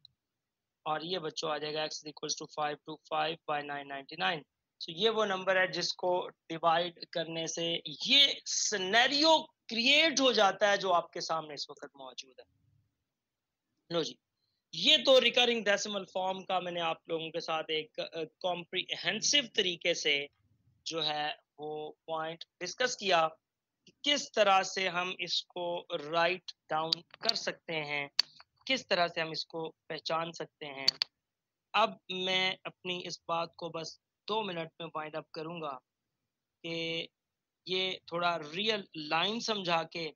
और ये बच्चों आ जाएगा x is equals to 525 by 999। तो ये वो नंबर है जिसको डिवाइड करने से ये सिनेरियो क्रिएट हो जाता है जो आपके सामने इस वक्त मौजूद है। लो जी, ये तो रिकरिंग डेसिमल फॉर्म का मैंने आप लोगों के साथ एक कॉम्प्रिहेंसिव तरीके से जो है वो पॉइंट डिस्कस किया कि किस तरह से हम इसको राइट डाउन कर सकते हैं, किस तरह से हम इसको पहचान सकते हैं। अब मैं अपनी इस बात को बस 2 मिनट में वाइंड अप करूंगा कि ये थोड़ा रियल लाइन समझा के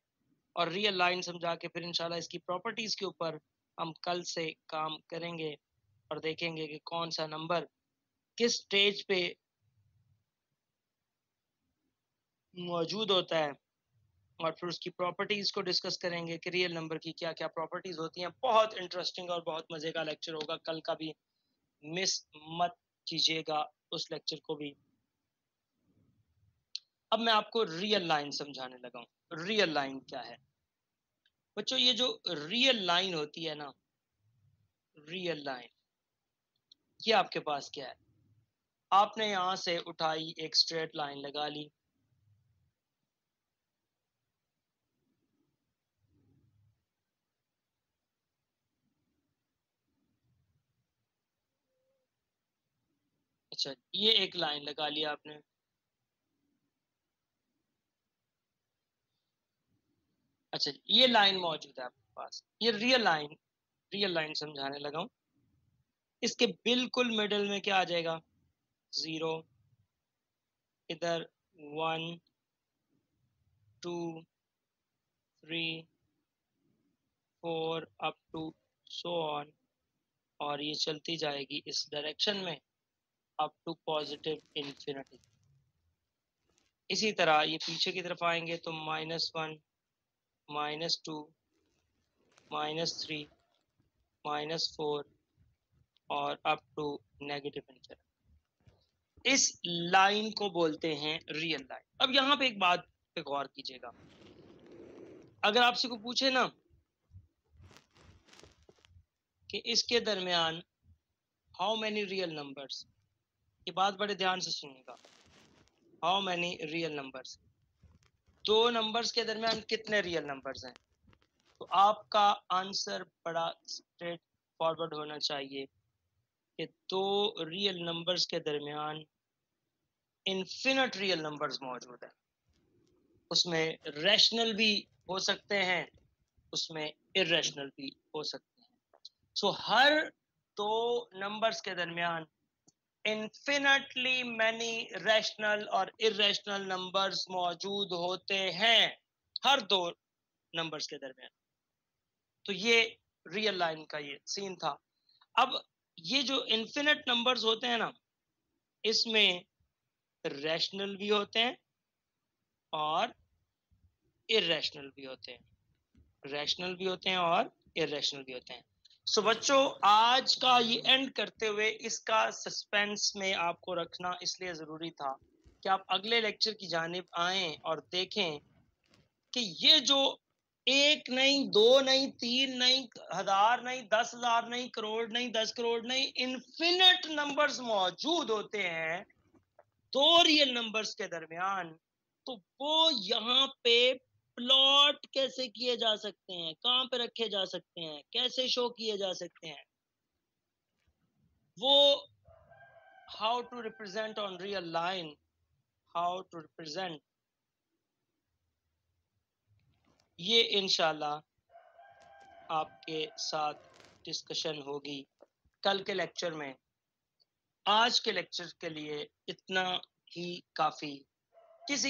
और रियल लाइन समझा के फिर इंशाल्लाह इसकी प्रॉपर्टीज के ऊपर हम कल से काम करेंगे और देखेंगे कि कौन सा नंबर किस स्टेज पे मौजूद होता है और फिर उसकी प्रॉपर्टीज को डिस्कस करेंगे कि रियल नंबर की क्या क्या प्रॉपर्टीज होती हैं। बहुत इंटरेस्टिंग और बहुत मजे का लेक्चर होगा, कल का भी मिस मत कीजिएगा उस लेक्चर को भी। अब मैं आपको रियल लाइन समझाने लगा हूँ। रियल लाइन क्या है बच्चों? ये जो रियल लाइन होती है ना, रियल लाइन, ये आपके पास क्या है? आपने यहां से उठाई एक स्ट्रेट लाइन लगा ली, अच्छा ये एक लाइन लगा लिया आपने, अच्छा ये लाइन मौजूद है आपके पास, ये रियल लाइन समझाने लगा हूं। इसके बिल्कुल मिडल में क्या आ जाएगा? 0, इधर 1 2 3 4 अप टू सो ऑन, और ये चलती जाएगी इस डायरेक्शन में अप टू पॉजिटिव इन्फिनिटी। इसी तरह ये पीछे की तरफ आएंगे तो -1 -2 -3 -4 और अप टू नेगेटिव इन्फिनिटी। इस लाइन को बोलते हैं रियल लाइन। अब यहाँ पे एक बात पे गौर कीजिएगा, अगर आपसे को पूछे ना कि इसके दरमियान हाउ मैनी रियल नंबर्स, ये बात बड़े ध्यान से सुनिएगा, हाउ मैनी रियल नंबर्स, दो नंबर्स के दरमियान कितने रियल नंबर्स हैं, तो आपका आंसर बड़ा स्ट्रेट फॉरवर्ड होना चाहिए कि दो रियल नंबर्स के दरमियान इन्फिनिट रियल नंबर्स मौजूद हैं। उसमें रैशनल भी हो सकते हैं, उसमें इरेशनल भी हो सकते हैं। सो हर दो नंबर्स के दरमियान इन्फिनिटली मैनी रैशनल और इरेशनल नंबर्स मौजूद होते हैं हर दो नंबर्स के दरमियान। तो ये रियल लाइन का ये सीन था। अब ये जो इन्फिनिट नंबर्स होते हैं ना, इसमें रैशनल भी होते हैं और इरेशनल भी होते हैं। रैशनल भी होते हैं और इरेशनल भी होते हैं। सो बच्चों, आज का ये एंड करते हुए इसका सस्पेंस में आपको रखना इसलिए ज़रूरी था कि आप अगले लेक्चर की जानिब आएं और देखें कि ये जो एक नहीं, दो नहीं, तीन नहीं, हजार नहीं, 10,000 नहीं, करोड़ नहीं, 10 करोड़ नहीं, इन्फिनिट नंबर्स मौजूद होते हैं दो रियल नंबर्स के दरमियान, तो वो यहाँ पे प्लॉट कैसे किए जा सकते हैं, कहाँ पे रखे जा सकते हैं, कैसे शो किए जा सकते हैं, वो how to represent on real line, how to represent, ये इंशाल्लाह आपके साथ डिस्कशन होगी कल के लेक्चर में। आज के लेक्चर के लिए इतना ही काफ़ी। किसी